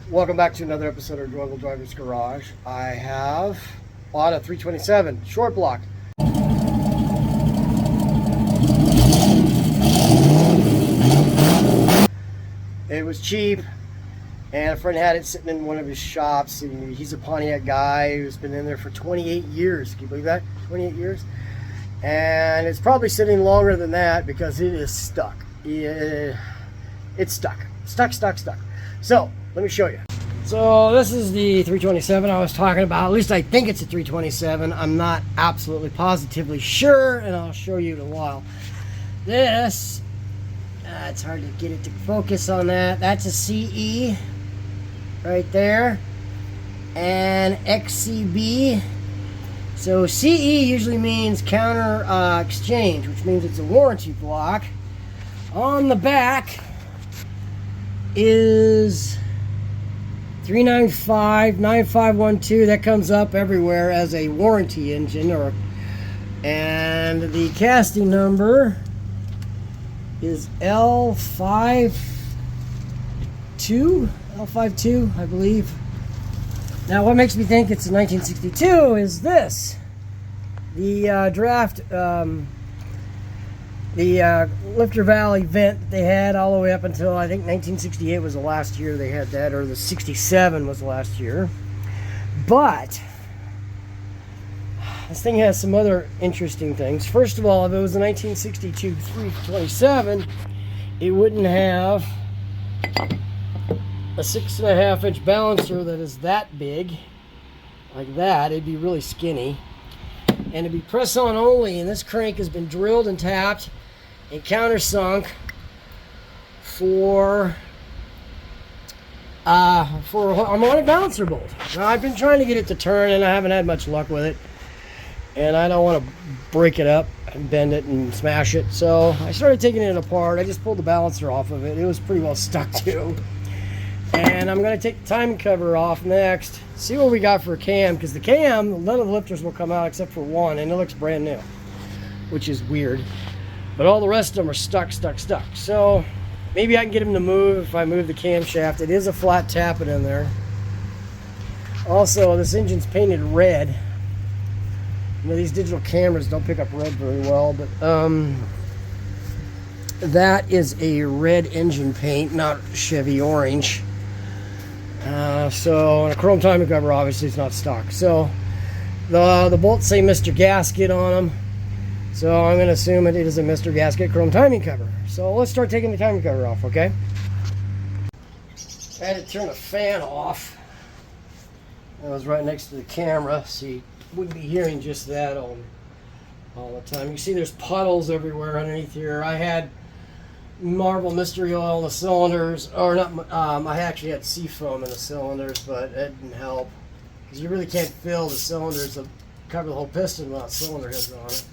Welcome back to another episode of Enjoyable Driver's Garage. I have bought a 327 short block. It was cheap, and a friend had it sitting in one of his shops. He's a Pontiac guy who's been in there for 28 years. Can you believe that? 28 years? And it's probably sitting longer than that because it is stuck. It's stuck. Stuck. So, let me show you. So this is the 327 I was talking about. At least I think it's a 327. I'm not absolutely positively sure, and I'll show you in a while. This, it's hard to get it to focus on that. That's a CE right there, and XCB. So CE usually means counter exchange, which means it's a warranty block. On the back is 395-9512. That comes up everywhere as a warranty engine, and the casting number is L52, I believe. Now, what makes me think it's a 1962 is this: the draft. The lifter valley vent that they had all the way up until I think 1968 was the last year they had that, or the 67 was the last year. But this thing has some other interesting things. First of all, if it was a 1962 327, it wouldn't have a 6.5-inch balancer that is that big, like that. It'd be really skinny, and it'd be press on only. And this crank has been drilled and tapped and countersunk for a harmonic balancer bolt. Now, I've been trying to get it to turn, and I haven't had much luck with it, and I don't want to break it up and bend it and smash it. So I started taking it apart. I just pulled the balancer off of it. It was pretty well stuck too, and I'm going to take the timing cover off next, see what we got for a cam, because the cam, none of the lifters will come out except for one, and it looks brand new, which is weird. But all the rest of them are stuck. So maybe I can get them to move if I move the camshaft. It is a flat tappet in there. Also, this engine's painted red. You know, these digital cameras don't pick up red very well, but that is a red engine paint, not Chevy orange. So, and a chrome timing cover, obviously it's not stock. So the bolts say Mr. Gasket on them. So I'm going to assume it is a Mr. Gasket chrome timing cover. So let's start taking the timing cover off, okay? I had to turn the fan off. I was right next to the camera, so you wouldn't be hearing just that all the time. You see there's puddles everywhere underneath here. I had Marble Mystery Oil in the cylinders, or not. I actually had seafoam in the cylinders, but it didn't help, because you really can't fill the cylinders to cover the whole piston without cylinder heads on it.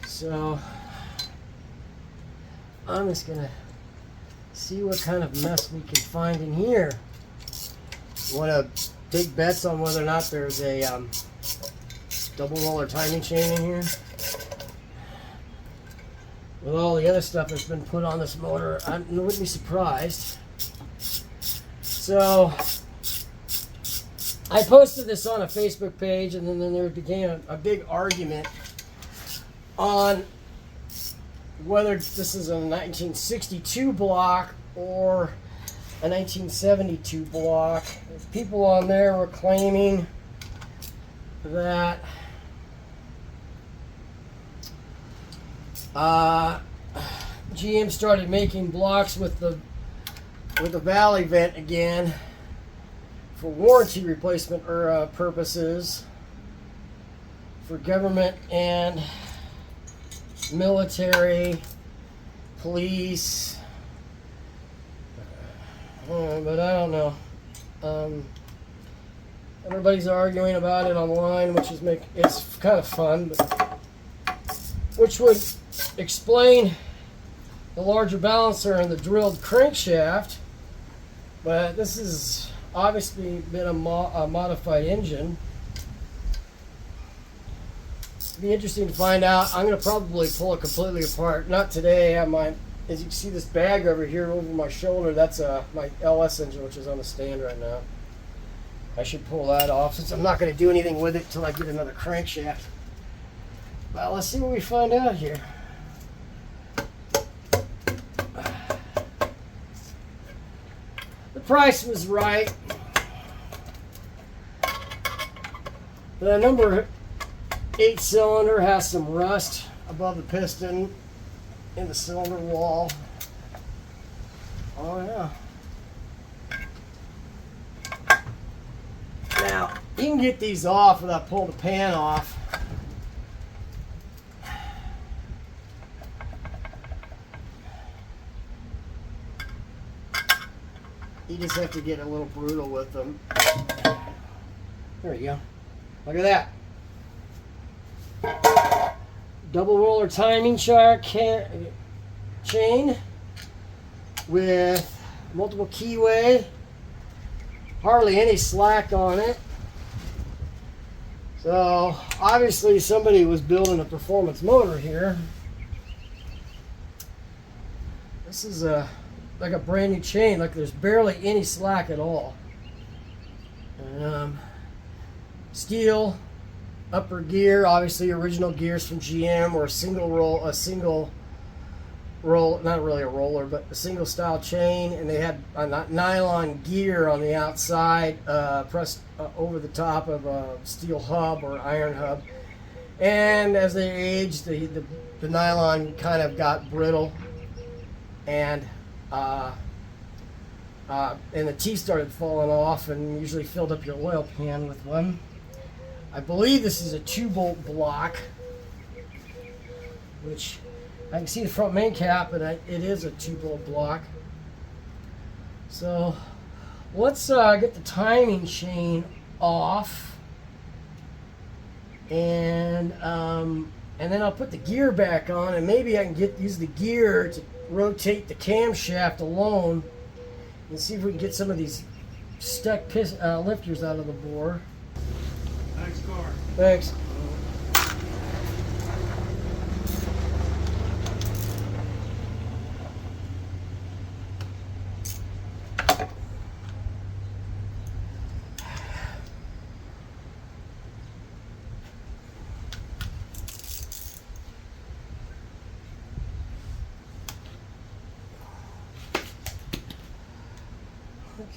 So I'm just gonna see what kind of mess we can find in here. Want to take bets on whether or not there's a double roller timing chain in here? With all the other stuff that's been put on this motor, I wouldn't be surprised. So I posted this on a Facebook page, and then there became a big argument on whether this is a 1962 block or a 1972 block. People on there were claiming that GM started making blocks with the valley vent again for warranty replacement purposes, for government and military, police, but I don't know. Everybody's arguing about it online, which is it's kind of fun, but which would explain the larger balancer and the drilled crankshaft. But this has obviously been a modified engine. It'd be interesting to find out. I'm going to probably pull it completely apart. Not today. I might as you can see, this bag over here over my shoulder, that's my LS engine, which is on the stand right now. I should pull that off since I'm not going to do anything with it until I get another crankshaft. Well, let's see what we find out here. The price was right. The number 8 cylinder has some rust above the piston in the cylinder wall. Oh yeah. Now, you can get these off without pulling the pan off. You just have to get a little brutal with them. There you go. Look at that. Double roller timing chain with multiple keyway. Hardly any slack on it. So obviously somebody was building a performance motor here. This is like a brand new chain. Like there's barely any slack at all. Steel upper gear, obviously original gears from GM, or a single roll, not really a roller, but a single style chain, and they had a nylon gear on the outside, pressed over the top of a steel hub or iron hub. And as they aged, the nylon kind of got brittle, and the teeth started falling off, and usually filled up your oil pan with one. I believe this is a 2-bolt block, which I can see the front main cap, and it is a 2-bolt block. So let's get the timing chain off, and then I'll put the gear back on, and maybe I can use the gear to rotate the camshaft alone, and see if we can get some of these stuck lifters out of the bore. Thanks, car. Thanks.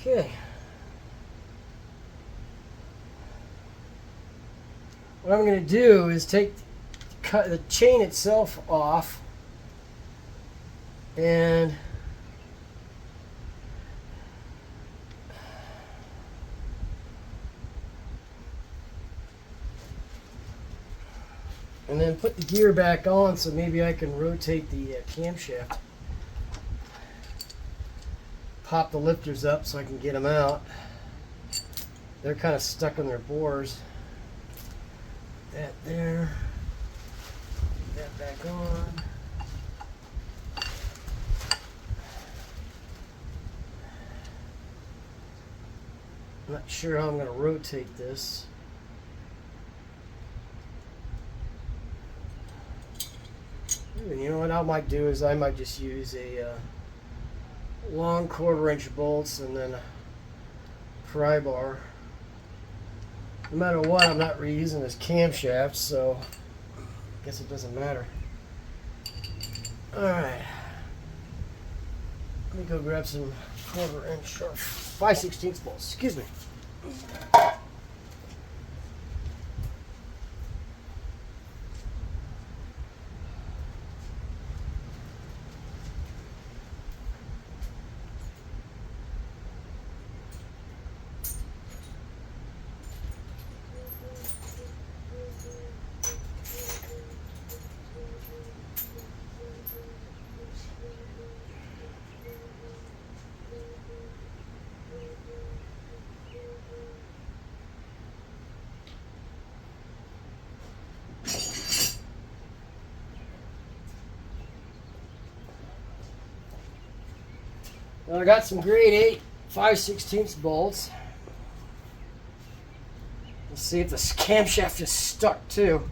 Okay. What I'm going to do is cut the chain itself off, and then put the gear back on, so maybe I can rotate the camshaft. Pop the lifters up so I can get them out. They're kind of stuck in their bores. That there. Get that back on. I'm not sure how I'm going to rotate this. You know what I might do is I might just use a long 1/4-inch bolts and then a pry bar. No matter what, I'm not reusing this camshaft, so I guess it doesn't matter. Alright. Let me go grab some 1/4-inch or 5/16 bolts. Excuse me. Well, I got some grade 8 5/16 bolts. Let's see if the camshaft is stuck too.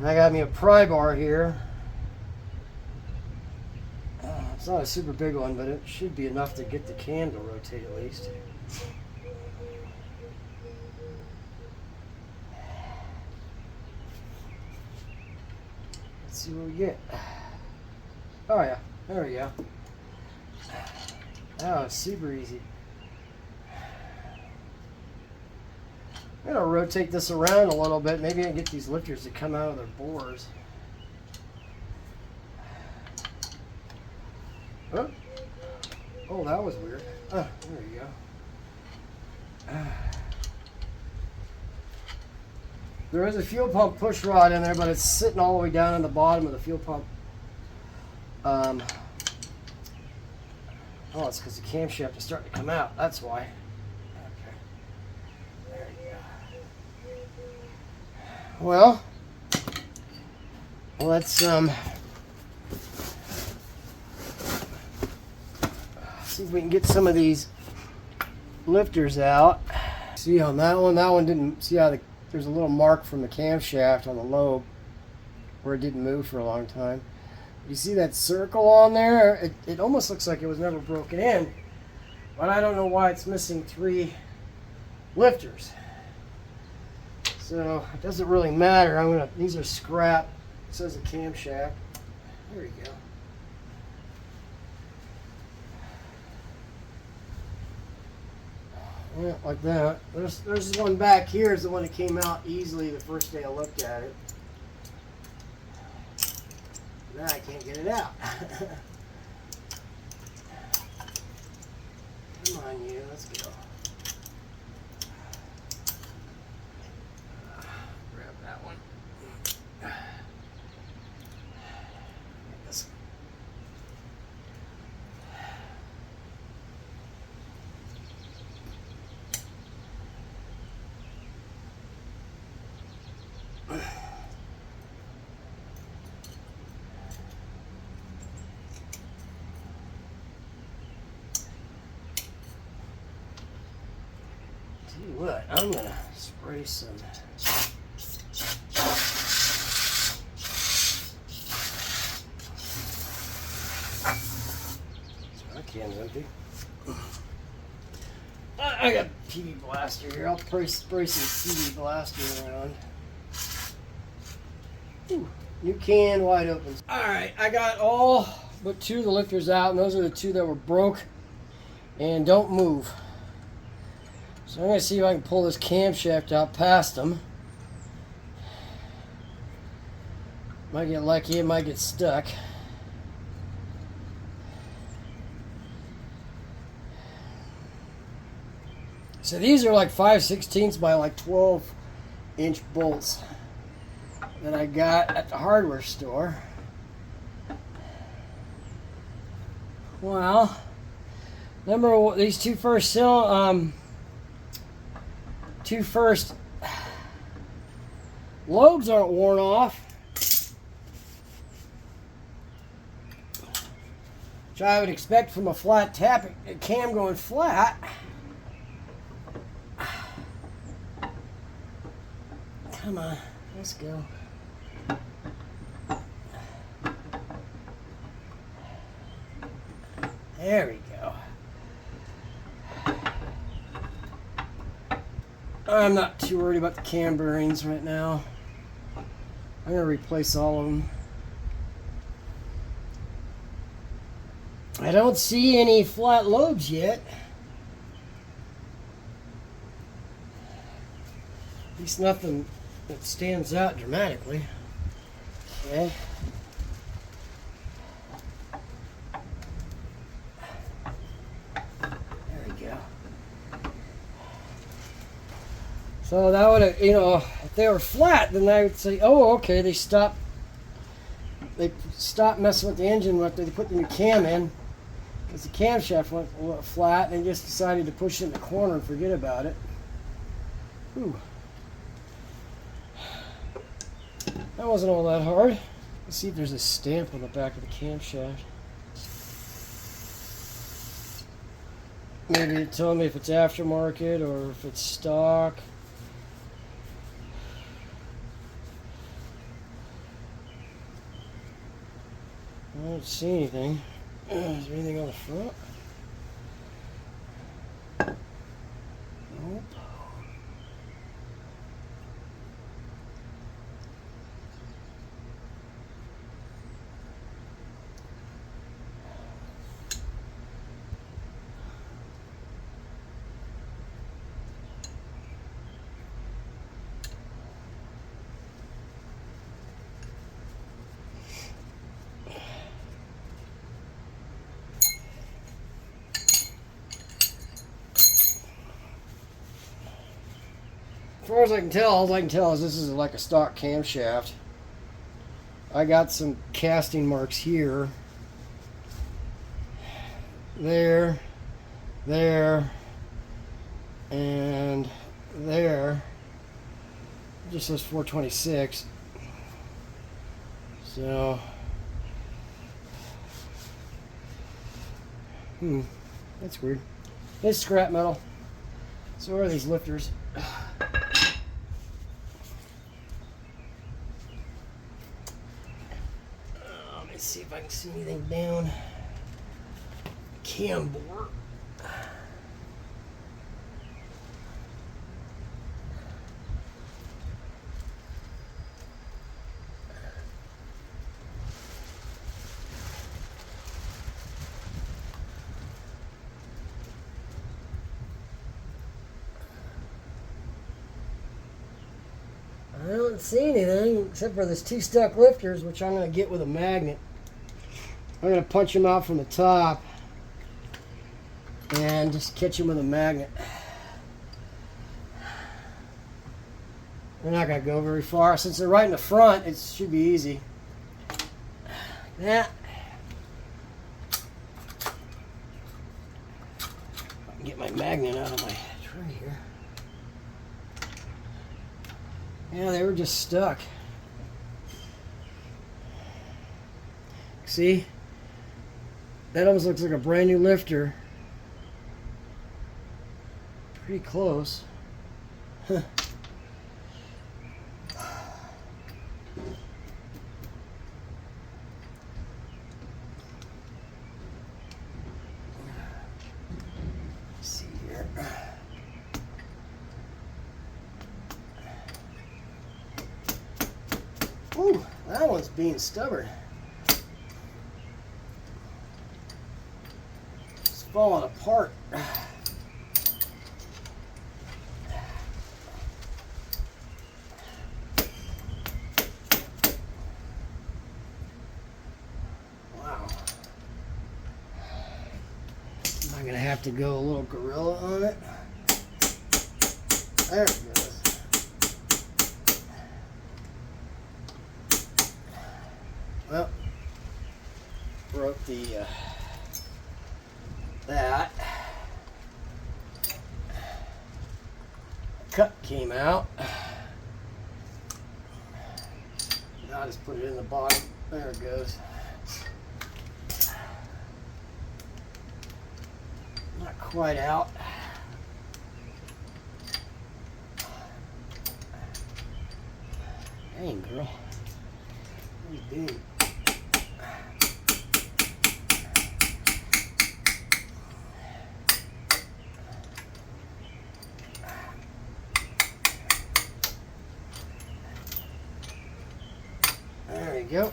And I got me a pry bar here. It's not a super big one, but it should be enough to get the can to rotate at least. Let's see what we get. Oh yeah, there we go. Oh, it's super easy. I'm gonna rotate this around a little bit. Maybe I can get these lifters to come out of their bores. Oh, oh, that was weird. Oh, there you go. There is a fuel pump push rod in there, but it's sitting all the way down in the bottom of the fuel pump. Oh, it's because the camshaft is starting to come out. That's why. Okay. There you go. Well, let's see if we can get some of these lifters out. See on that one didn't, see how there's a little mark from the camshaft on the lobe where it didn't move for a long time. You see that circle on there? It almost looks like it was never broken in, but I don't know why it's missing 3 lifters. So it doesn't really matter. These are scrap. It says a camshaft. There you go. Yeah, like that. There's one back here is the one that came out easily the first day I looked at it. Now I can't get it out. Come on, you. Let's go. Grab that one. This one. Tell you what, I'm gonna spray some. My can's empty. I got PV Blaster here. I'll spray some PV Blaster around. Ooh, new can, wide open. Alright, I got all but 2 of the lifters out, and those are the 2 that were broke and don't move. So I'm going to see if I can pull this camshaft out past them. Might get lucky, it might get stuck. So these are like 5/16 by like 12-inch bolts that I got at the hardware store. Well, remember these two first lobes aren't worn off, which I would expect from a flat tap cam going flat. Come on, let's go. There we go. I'm not too worried about the cam bearings right now. I'm going to replace all of them. I don't see any flat lobes yet. At least nothing that stands out dramatically. Okay. There we go. So that would have, if they were flat, then I would say, oh, okay, they stopped messing with the engine after they put the new cam in, because the camshaft went flat, and they just decided to push it in the corner and forget about it. Ooh. That wasn't all that hard. Let's see if there's a stamp on the back of the camshaft. Maybe it tell me if it's aftermarket or if it's stock. I don't see anything. Is there anything on the front? Nope. As far as I can tell, all I can tell is this is like a stock camshaft. I got some casting marks here, there, and there. It just says 426. So, that's weird. It's scrap metal. So are these lifters. Let me see if I can see anything down. Cam bore. I don't see anything except for those two stuck lifters, which I'm going to get with a magnet. I'm going to punch them out from the top and just catch them with a magnet. They're not going to go very far. Since they're right in the front, it should be easy. Yeah. I can get my magnet out of my tray here. Yeah, they were just stuck. See? That almost looks like a brand new lifter. Pretty close. Huh. Let's see here. Ooh, that one's being stubborn. It's falling apart. Wow. I'm gonna have to go a little gorilla on it. There it goes. Well, broke the that. Cut came out. Now I just put it in the bottom. There it goes. Not quite out. Dang, girl. What are you doing? There we go.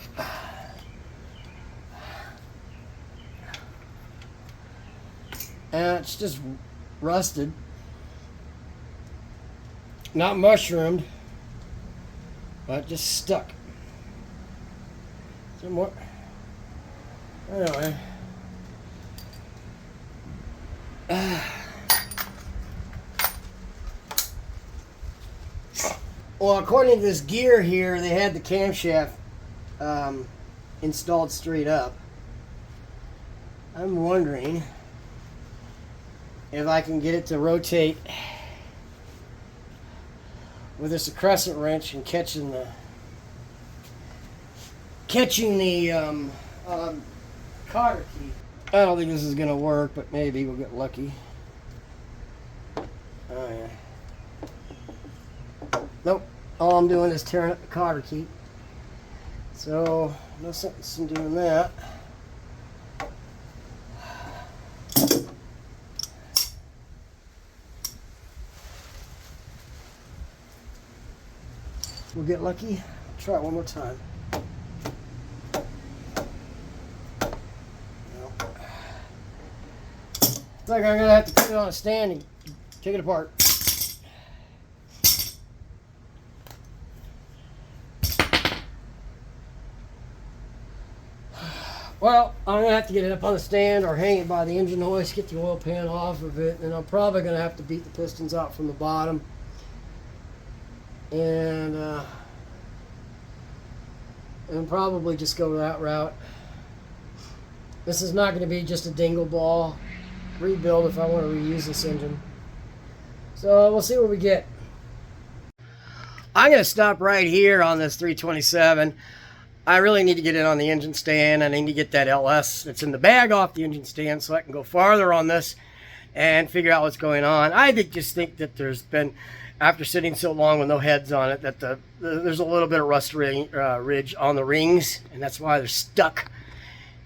And it's just rusted. Not mushroomed, but just stuck. Some more. Anyway. Well, according to this gear here, they had the camshaft installed straight up. I'm wondering if I can get it to rotate with this crescent wrench and catching the cotter key. I don't think this is gonna work, but maybe we'll get lucky. Oh yeah. Nope. All I'm doing is tearing up the cotter key. So no sense in doing that. we'll get lucky. Try it one more time. No. It's like I'm gonna have to put it on a stand and take it apart. Well, I'm gonna have to get it up on the stand or hang it by the engine hoist, get the oil pan off of it, and I'm probably gonna have to beat the pistons out from the bottom. And probably just go that route. This is not going to be just a dingle ball rebuild if I want to reuse this engine. So we'll see what we get. I'm going to stop right here on this 327. I really need to get it on the engine stand. I need to get that LS that's in the bag off the engine stand so I can go farther on this and figure out what's going on. I just think that there's been, after sitting so long with no heads on it, that there's a little bit of rust ridge on the rings, and that's why they're stuck.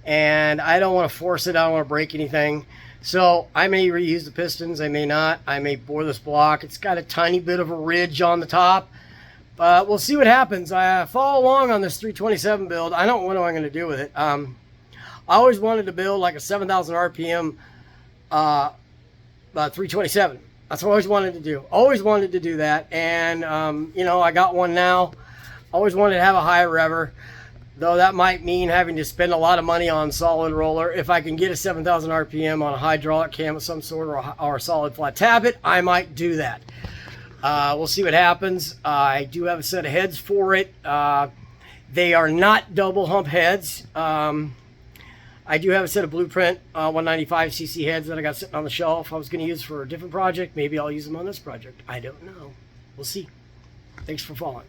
And I don't want to force it. I don't want to break anything. So I may reuse the pistons. I may not. I may bore this block. It's got a tiny bit of a ridge on the top. But we'll see what happens. I follow along on this 327 build. I don't know what I'm going to do with it. I always wanted to build like a 7,000 RPM 327. That's what I always wanted to do. Always wanted to do that. And, you know, I got one now. Always wanted to have a high revver. Though that might mean having to spend a lot of money on solid roller. If I can get a 7,000 RPM on a hydraulic cam of some sort or a solid flat tappet, I might do that. We'll see what happens. I do have a set of heads for it. They are not double hump heads. I do have a set of Blueprint 195cc heads that I got sitting on the shelf I was going to use for a different project. Maybe I'll use them on this project. I don't know. We'll see. Thanks for following.